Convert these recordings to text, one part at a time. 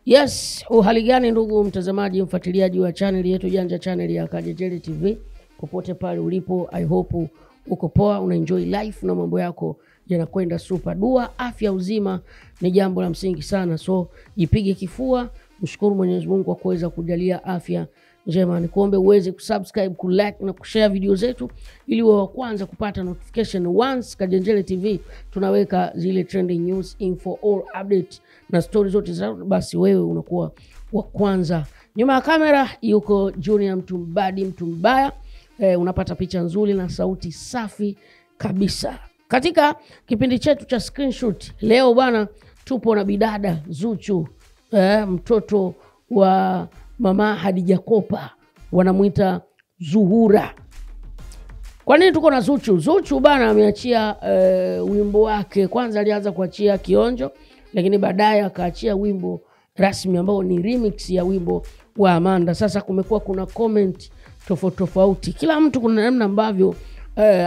Yes, uhali gani ndugu mtazamaji mfuatiliaji wa channel yetu Janja Channel ya Kanjele TV. Popote pale ulipo, I hope uko poa, una enjoy life na mambo yako yanakwenda super. Dua afya uzima ni jambo la msingi sana. So jipige kifua, mshukuru Mwenyezi Mungu kwa kuweza kujalia afya njema. Nikuombe uweze kusubscribe, kulike na kushare video zetu ili uwe wa kwanza kupata notification once Kanjele TV tunaweka zile trending news, info, all update na stories zote za, basi wewe unakuwa wa kwanza. Nyuma ya kamera yuko Junior Mtumbadi Mtumbaya. Unapata picha nzuri na sauti safi kabisa. Katika kipindi chetu cha screenshot leo bwana, tupo na bidada Zuchu, mtoto wa mama Hadija Kopa, wanamuita Zuhura. Kwa nini tuko na Zuchu? Zuchu bana ameachia wimbo wake. Kwanza alianza kuachia kionjo, lakini baadaye akaachia wimbo rasmi ambao ni remix ya wimbo wa Amanda. Sasa kumekuwa kuna comment tofauti. Kila mtu kuna namna ambavyo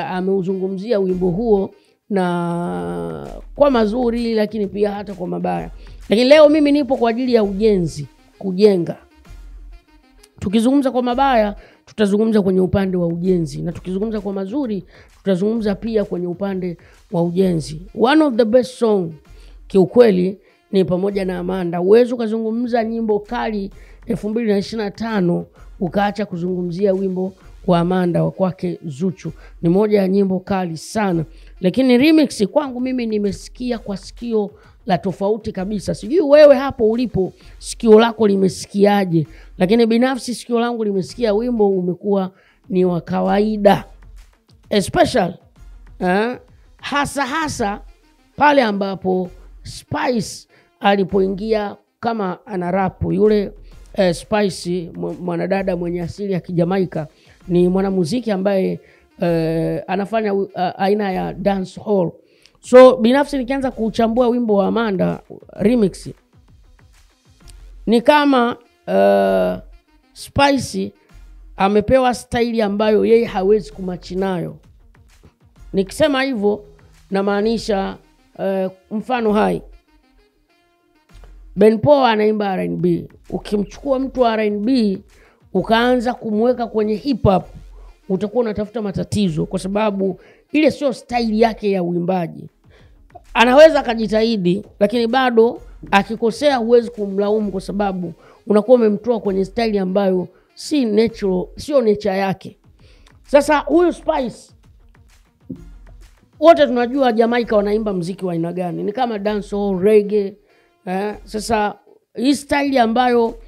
ameuzungumzia wimbo huo, na kwa mazuri lakini pia hata kwa mabaya. Lakini leo mimi nipo kwa ajili ya ujenzi, kujenga. Tukizungumza kwa mabaya tutazungumza kwenye upande wa ujenzi, na tukizungumza kwa mazuri tutazungumza pia kwenye upande wa ujenzi. One of the best song kiukweli ni pamoja na Amanda. Uwezo kuzungumza nyimbo kali 2025 ukaacha kuzungumzia wimbo wa Amanda wa kwake Zuchu. Ni moja ya nyimbo kali sana, lakini remix kwangu mimi nimesikia kwa sikio la tofauti kabisa. Sijui wewe hapo ulipo sikio lako limesikiaje, lakini binafsi sikio langu limesikia wimbo umekuwa ni wa kawaida. Especially hasa pale ambapo Spice alipoingia kama anarapu. Yule Spice mwanadada mwenye asili ya Kijamaika, ni mwanamuziki ambaye anafanya aina ya dance hall. So binafsi nikianza kuchambua wimbo wa Amanda remix, ni kama Spice amepewa style ambayo yeye hawezi kumachi nayo. Nikisema hivyo na maanisha mfano hai, Ben Paul anaimba R&B. Ukimchukua mtu wa R&B ukaanza kumweka kwenye hip hop, utakuwa unatafuta matatizo, kwa sababu ile sio style yake ya uimbaji. Anaweza akajitahidi, lakini bado akikosea huwezi kumlaumu, kwa sababu unakuwa umemtoa kwenye style ambayo si natural, sio nature yake. Sasa huyu Spice, wote tunajua Jamaica wanaimba muziki wa aina gani, ni kama dancehall, reggae. Sasa hii style ambayo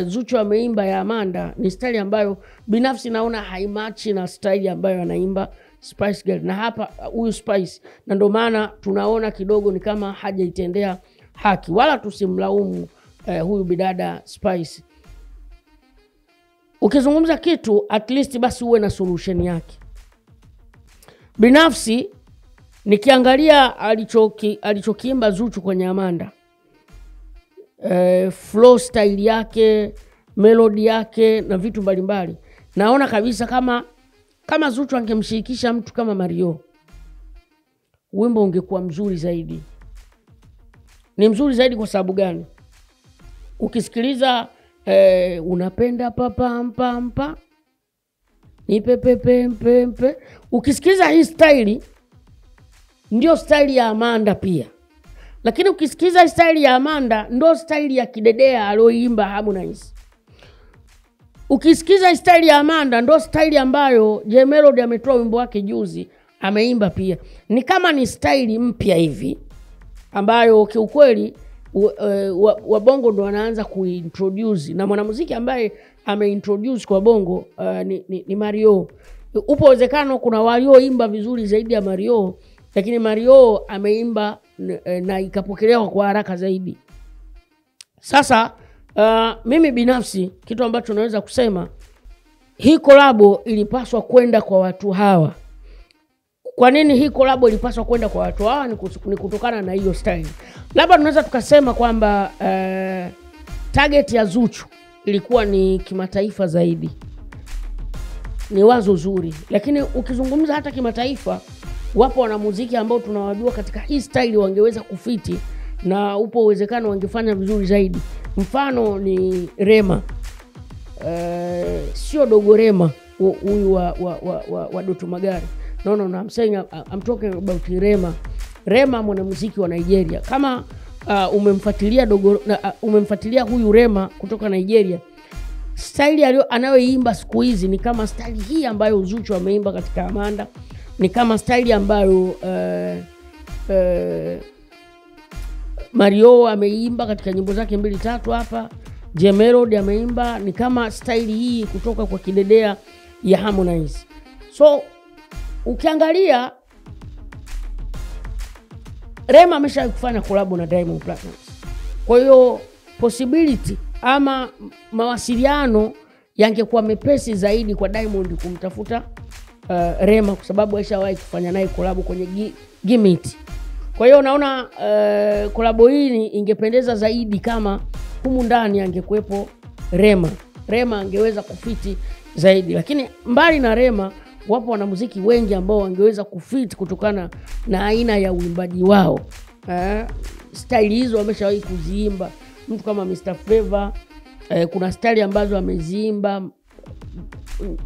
Zuchu ameimba ya Amanda ni style ambayo binafsi naona haimachi na style ambayo anaimba Spice Girl. Na hapa huyu Spice, na ndio maana tunaona kidogo ni kama hajaitendea haki, wala tusimlaumu huyu bidada Spice. Ukizungumza kitu at least basi uwe na solution yake. Binafsi nikiangalia alichokiimba Zuchu kwenye Amanda, flow style yake, melody yake na vitu mbalimbali, naona kabisa kama Zuchu angemshirikisha mtu kama Mario, wimbo ungekuwa mzuri zaidi. Ni mzuri zaidi kwa sababu gani? Ukisikiliza unapenda papa ni pepe, ukisikiliza hii style ndio style ya Amanda pia. Lakini ukisikiza style ya Amanda ndio style ya Kidedea alioimba Harmonize. Ukisikiza style ya Amanda ndio style ambayo J Melody ametoa wimbo wake juzi ameimba pia. Ni kama ni style mpya hivi ambayo kiukweli wabongo ndo wanaanza kuintroduce, na mwanamuziki ambaye ameintroduce kwa bongo ni Mario. Upo uwezekano kuna walioimba vizuri zaidi ya Mario, lakini Mario ameimba na ikapokelewa kwa haraka zaidi. Sasa mimi binafsi kitu ambacho naweza kusema, hii kolabo ilipaswa kwenda kwa watu hawa. Kwa nini hii kolabo ilipaswa kwenda kwa watu hawa? Ni kutokana na hiyo style. Labda tunaweza tukasema kwamba target ya Zuchu ilikuwa ni kimataifa zaidi. Ni wazo zuri, lakini ukizungumza hata kimataifa, wapo wanamuziki ambao tunawajua katika hii style wangeweza kufiti, na upo uwezekano wangefanya vizuri zaidi. Mfano ni Rema. Sio Dogo Rema huyu wa Doto Magari. No, I'm saying I'm talking about Rema. Rema mwanamuziki wa Nigeria. Kama umemfuatilia huyu Rema kutoka Nigeria, style anayoimba siku hizi ni kama style hii ambayo Zuchu ameimba katika Amanda, ni kama style ambayo Mario ameimba katika nyimbo zake 2-3 hapa, Jemerod ameimba, ni kama style hii kutoka kwa kidedea ya Harmonize. So ukiangalia Rema amesha kufanya collab na Diamond Platnumz. Kwa hiyo possibility ama mawasiliano yangekuwa mepesi zaidi kwa Diamond kumtafuta Rema, kwa sababu aishawahi kufanya naye collab kwenye Gimit. Kwa hiyo naona collab hii ingependeza zaidi kama humu ndani angekuepo Rema. Rema angeweza kufiti zaidi. Lakini mbali na Rema, wapo wanamuziki wengi ambao wangeweza kufiti kutokana na aina ya uimbaji wao. Style hizo wameshawahi kuziimba. Mtu kama Mr. Flavor, kuna style ambazo ameziimba.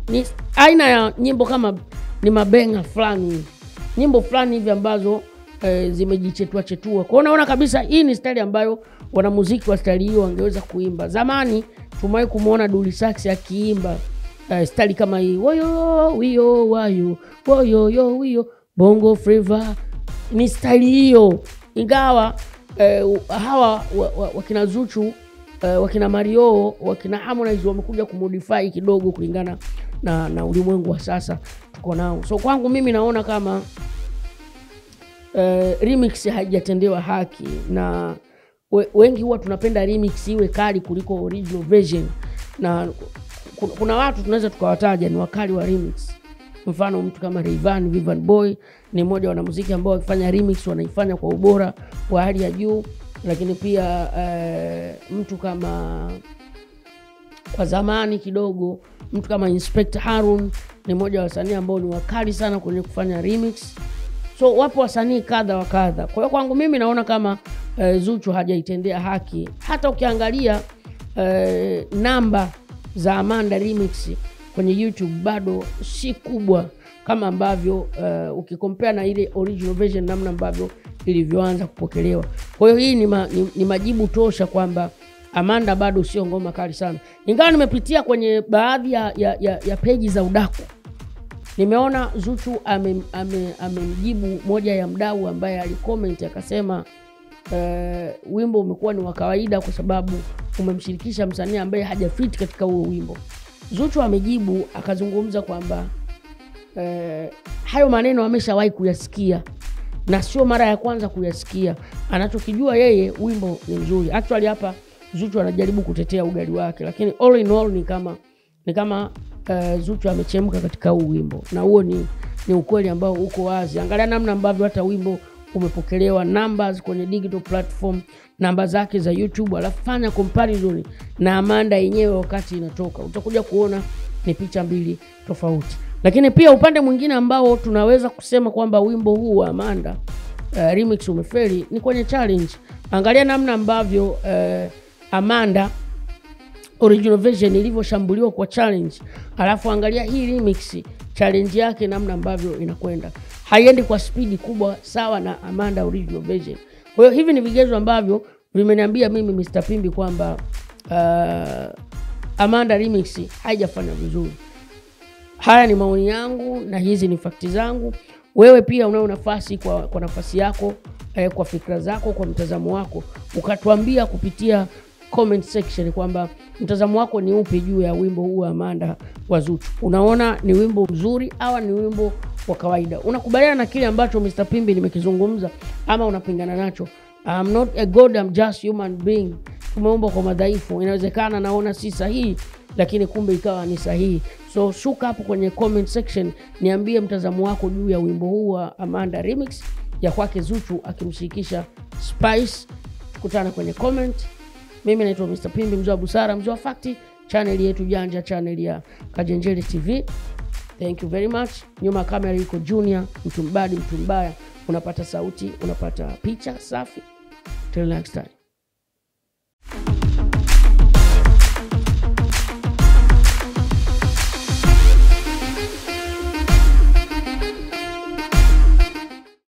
Ni aina ya nyimbo kama ni mabenga fulani. Nyimbo fulani hivi ambazo zimejichetua. Kwa hiyo naona kabisa hii ni style ambayo wanamuziki wa style hiyo wangeweza kuimba. Zamani tumewahi kumuona Dully Sykes akiimba style kama hii. Woyo wiyo wayo, woyo yo wiyo, bongo flava. Ni style hiyo. Ingawa hawa wakina Zuchu, wakina Mario, wakina Harmonize wamekuja kumodify kidogo kulingana na ulimwengu wa sasa tuko nao. So kwangu mimi naona kama remix haijatendewa haki, na wengi huwa tunapenda remix iwe kali kuliko original version, na kuna watu tunaweza tukawataja ni wakali wa remix. Mfano mtu kama Rayvanny, Vivian Boy ni mmoja wa wanamuziki ambao wakifanya remix wanaifanya kwa ubora wa hali ya juu. Lakini pia mtu kama kwa zamani kidogo, mtu kama Inspector Harun ni mmoja wa wasanii ambao ni wakali sana kwenye kufanya remix. So wapo wasanii kadha wa kadha. Kwa hiyo kwangu mimi naona kama Zuchu hajaitendea haki. Hata ukiangalia namba za Amanda remix kwenye YouTube bado si kubwa kama ambavyo ukikompare na ile original version, namna ambavyo ilivyoanza kupokelewa. Kwa hiyo hii ni majibu tosha kwamba Amanda bado sio ngoma kali sana. Ingawa nimepitia kwenye baadhi ya peji za udaku, nimeona Zuchu amemjibu moja ya mdau ambaye alicomment akasema wimbo umekuwa ni wa kawaida kwa sababu umemshirikisha msanii ambaye hajafiti katika huo wimbo. Zuchu amejibu akazungumza kwamba hayo maneno ameshawahi kuyasikia na sio mara ya kwanza kuyasikia. Anachokijua yeye, wimbo ni mzuri. Actually hapa Zuchu anajaribu kutetea ugali wake, lakini all in all ni kama Zuchu amechemka katika huu wimbo, na huo ni ukweli ambao uko wazi. Angalia namna ambavyo hata wimbo umepokelewa, numbers kwenye digital platform, namba zake za YouTube, alafu fanya comparison na Amanda yenyewe wakati inatoka. Utakuja kuona ni picha mbili tofauti. Lakini pia upande mwingine ambao tunaweza kusema kwamba wimbo huu wa Amanda remix umefeli ni kwenye challenge. Angalia namna ambavyo Amanda original version ilivyoshambuliwa kwa challenge, alafu angalia hii remix challenge yake namna ambavyo inakwenda. Haiendi kwa speed kubwa sawa na Amanda original version. Kwa hiyo hivi ni vigezo ambavyo vimeniambia mimi Mr. Pimbi kwamba Amanda remix haijafanya vizuri. Haya ni maoni yangu na hizi ni fakti zangu. Wewe pia unao nafasi kwa nafasi yako, kwa fikra zako, kwa mtazamo wako, ukatuambia kupitia comment section kwamba mtazamo wako ni upi juu ya wimbo huu wa Amanda wa Zuchu. Unaona ni wimbo mzuri au ni wimbo wa kawaida? Unakubaliana na kile ambacho Mr. Pimbi nimekizungumza ama unapingana nacho? I'm not a god, I'm just human being. Tumeumbwa kwa madhaifu. Inawezekana naona si sahihi, lakini kumbe ikawa ni sahihi. So shuka hapo kwenye comment section, niambie mtazamo wako juu ya wimbo huu wa Amanda remix ya kwake Zuchu akimshirikisha Spice. Tukutane kwenye comment. Mimi naitwa Mr. Pimbi, mzee wa busara, mzee wa fakti, channel yetu janja, channel ya Kajenjeri TV. Thank you very much. Nyuma kamera yuko Junior, mtu mbadi, mtu mbaya. Unapata sauti, unapata picha safi. Till next time.